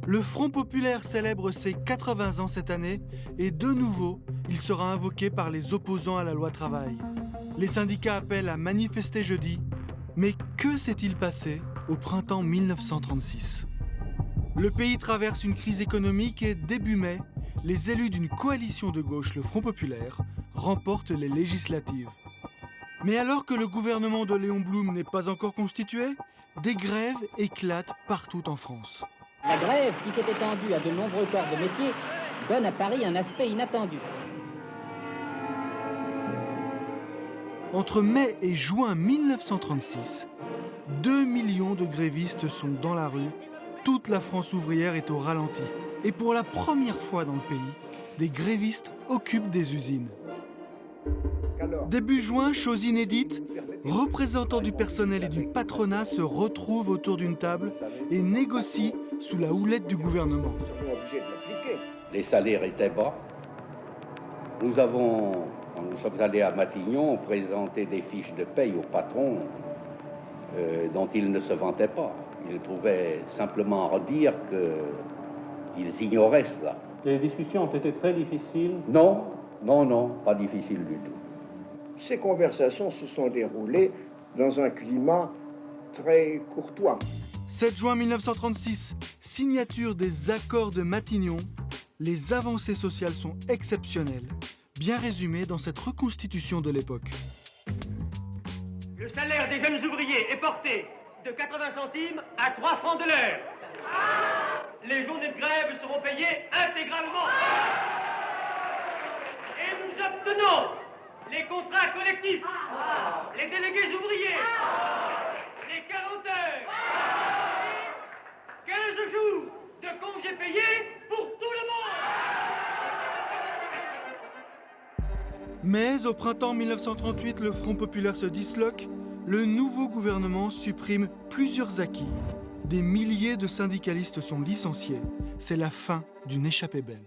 Le Front populaire célèbre ses 80 ans cette année et de nouveau, il sera invoqué par les opposants à la loi travail. Les syndicats appellent à manifester jeudi. Mais que s'est-il passé au printemps 1936 ? Le pays traverse une crise économique et début mai, les élus d'une coalition de gauche, le Front populaire, remportent les législatives. Mais alors que le gouvernement de Léon Blum n'est pas encore constitué, des grèves éclatent partout en France. La grève, qui s'est étendue à de nombreux corps de métier, donne à Paris un aspect inattendu. Entre mai et juin 1936, 2 millions de grévistes sont dans la rue. Toute la France ouvrière est au ralenti. Et pour la première fois dans le pays, des grévistes occupent des usines. Début juin, chose inédite, représentants du personnel et du patronat se retrouvent autour d'une table et négocient sous la houlette du gouvernement. Les salaires étaient bas. Nous sommes allés à Matignon présenter des fiches de paye au patron dont ils ne se vantaient pas. Ils pouvaient simplement redire qu'ils ignoraient cela. Les discussions ont été très difficiles. Non, pas difficile du tout. Ces conversations se sont déroulées dans un climat très courtois. 7 juin 1936, signature des accords de Matignon. Les avancées sociales sont exceptionnelles, bien résumées dans cette reconstitution de l'époque. Le salaire des jeunes ouvriers est porté de 80 centimes à 3 francs de l'heure. Les journées de grève seront payées intégralement. Et nous obtenons les contrats collectifs, les délégués ouvriers, les 40 heures, 15 jours de congés payés pour tout le monde. Mais au printemps 1938, le Front populaire se disloque. Le nouveau gouvernement supprime plusieurs acquis. Des milliers de syndicalistes sont licenciés. C'est la fin d'une échappée belle.